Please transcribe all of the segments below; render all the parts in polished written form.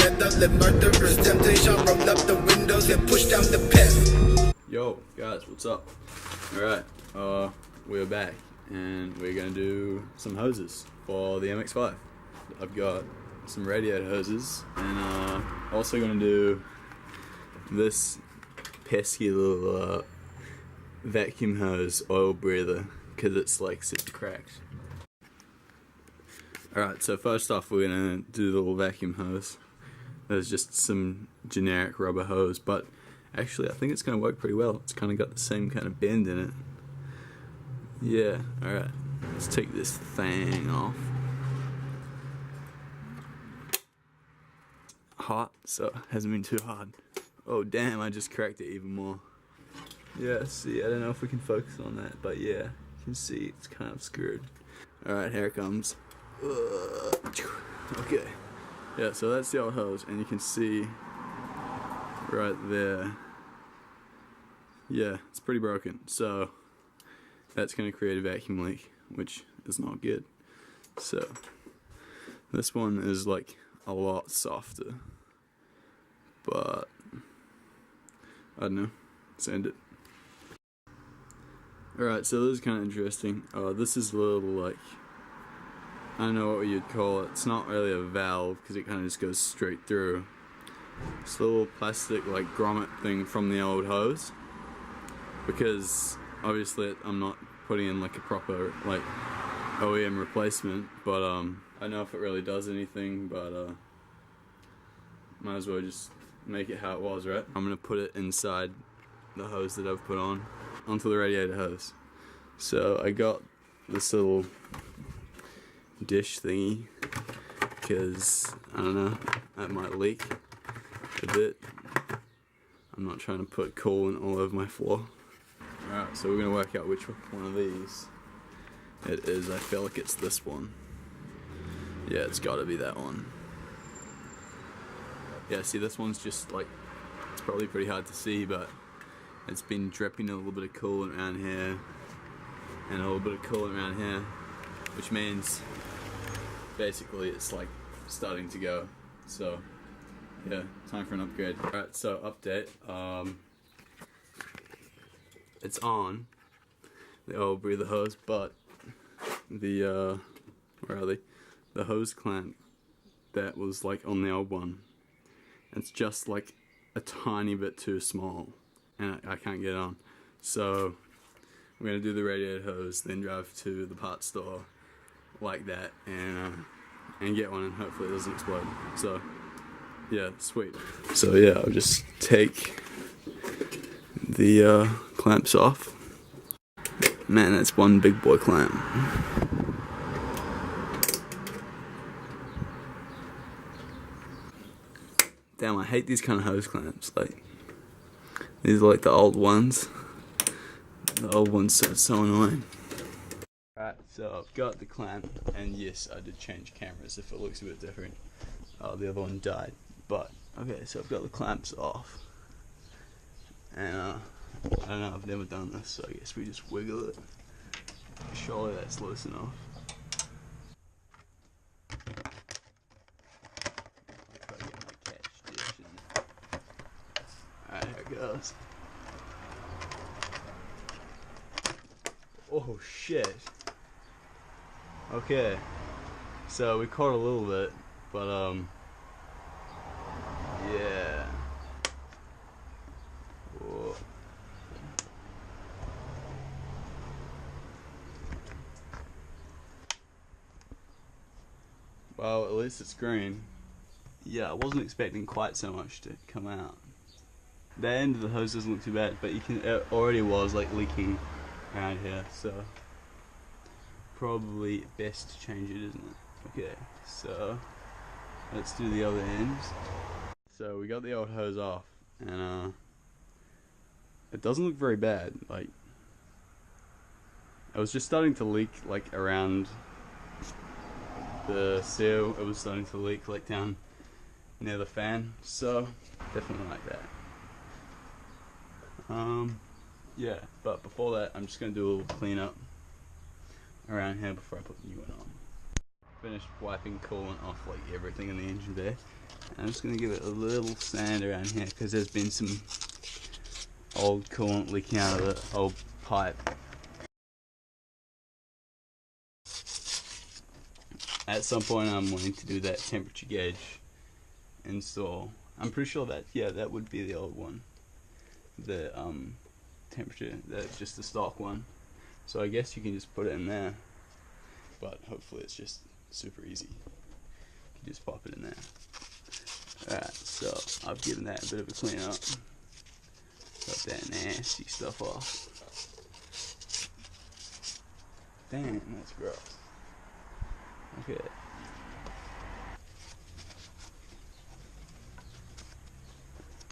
together, live murderous temptation, roll up the windows and push down the pen. Yo, guys, what's up? Alright, we're back and we're gonna do some hoses for the MX5. I've got some radiator hoses and also gonna do this pesky little vacuum hose oil breather because it's like super cracked. Alright, so first off we're gonna do the little vacuum hose. There's just some generic rubber hose, but actually I think it's gonna work pretty well. It's kinda got the same kind of bend in it. Yeah, alright. Let's take this thing off. Hot, so it hasn't been too hard. Oh damn, I just cracked it even more. Yeah, see, I don't know if we can focus on that, but yeah, you can see it's kind of screwed. Alright, here it comes. Okay. Yeah, so that's the old hose, and you can see right there. Yeah, it's pretty broken, so that's going to create a vacuum leak, which is not good. So this one is like a lot softer, but I don't know, send it. Alright, so this is kind of interesting. This is a little like, I don't know what you'd call it. It's not really a valve because it kind of just goes straight through. It's a little plastic like grommet thing from the old hose, because obviously I'm not putting in like a proper like OEM replacement, but I don't know if it really does anything, but might as well just make it how it was, right? I'm gonna put it inside the hose that I've put on onto the radiator hose. So I got this little dish thingy because I don't know, that might leak a bit. I'm not trying to put coolant all over my floor. Alright, so we're gonna work out which one of these it is. I feel like it's this one. Yeah, it's gotta be that one. Yeah, see, this one's just like, it's probably pretty hard to see, but it's been dripping a little bit of coolant around here and a little bit of coolant around here, which means basically it's like starting to go. So yeah, time for an upgrade. Alright, so update. It's on the old breather hose, but the where are they? The hose clamp that was like on the old one, it's just like a tiny bit too small, and I can't get it on. So we're gonna do the radiator hose, then drive to the parts store like that, and get one, and hopefully it doesn't explode. So yeah, sweet. So yeah, I'll just take the clamps off. Man, that's one big boy clamp. Damn, I hate these kind of hose clamps. Like, these are like the old ones. The old ones are so annoying. Alright, so I've got the clamp, and yes, I did change cameras if it looks a bit different. The other one died. But, okay, so I've got the clamps off. And, I don't know, I've never done this, so I guess we just wiggle it. Surely that's loose enough. Alright, here it goes. Oh shit. Okay. So we caught a little bit, but yeah. Whoa. Well, at least it's green. Yeah, I wasn't expecting quite so much to come out. The end of the hose doesn't look too bad, but you can, it already was like leaking around here, so probably best to change it, isn't it? Okay, so let's do the other ends. So we got the old hose off, and it doesn't look very bad. Like, it was just starting to leak like around the seal. It was starting to leak like down near the fan, so definitely like that. Yeah, but before that, I'm just gonna do a little cleanup around here before I put the new one on. finished wiping coolant off like everything in the engine bay. And I'm just going to give it a little sand around here because there's been some old coolant leaking out of the old pipe. At some point I'm wanting to do that temperature gauge install. I'm pretty sure that, yeah, that would be the old one. The temperature, just the stock one. So I guess you can just put it in there, but hopefully it's just super easy. You can just pop it in there. Alright, so I've given that a bit of a clean up. Got that nasty stuff off. Damn, that's gross. Okay.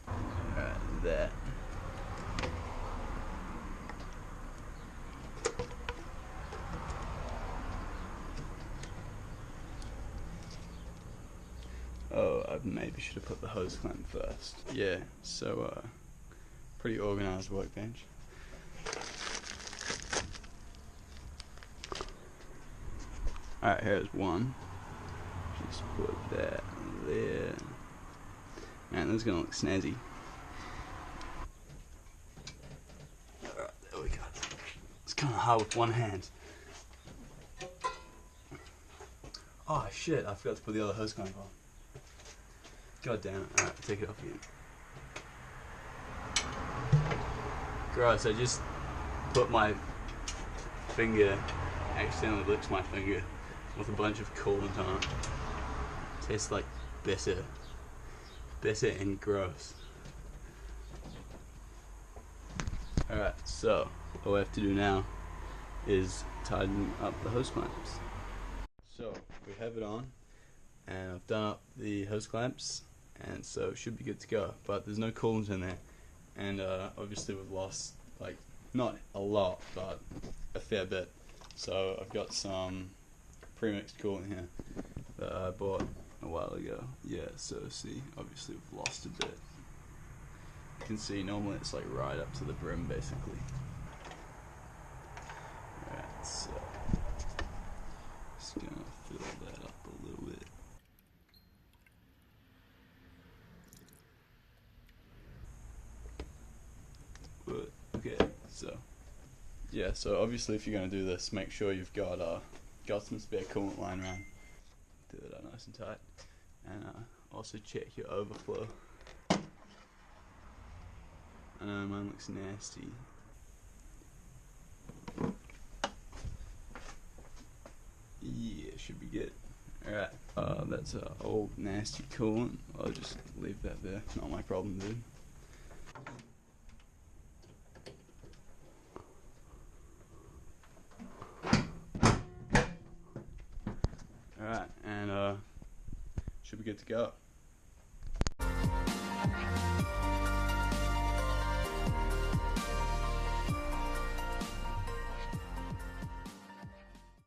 Alright, that. Oh, I maybe should have put the hose clamp first. Yeah, so pretty organized workbench. Alright, here's one. Just put that there. Man, this is gonna look snazzy. Alright, there we go. It's kinda hard with one hand. Oh shit, I forgot to put the other hose clamp on. God damn it. Alright, take it off again. Gross, I just put my finger, accidentally licked my finger with a bunch of coolant on it. Tastes like bitter. Bitter and gross. Alright, so all we have to do now is tighten up the hose clamps. So we have it on, and I've done up the hose clamps, and so it should be good to go. But there's no coolant in there, and obviously we've lost, like, not a lot, but a fair bit. So I've got some pre-mixed coolant here that I bought a while ago. Yeah, so see, obviously we've lost a bit. You can see normally it's like right up to the brim basically. Alright, so just gonna fill that up a little bit. But okay, so yeah, so obviously if you're gonna do this, make sure you've got some spare coolant lying around. Do it up nice and tight, and also check your overflow. I know mine looks nasty. Yeah, should be good. Alright, that's old nasty coolant. I'll just leave that there. Not my problem, dude. Alright, and should be good to go.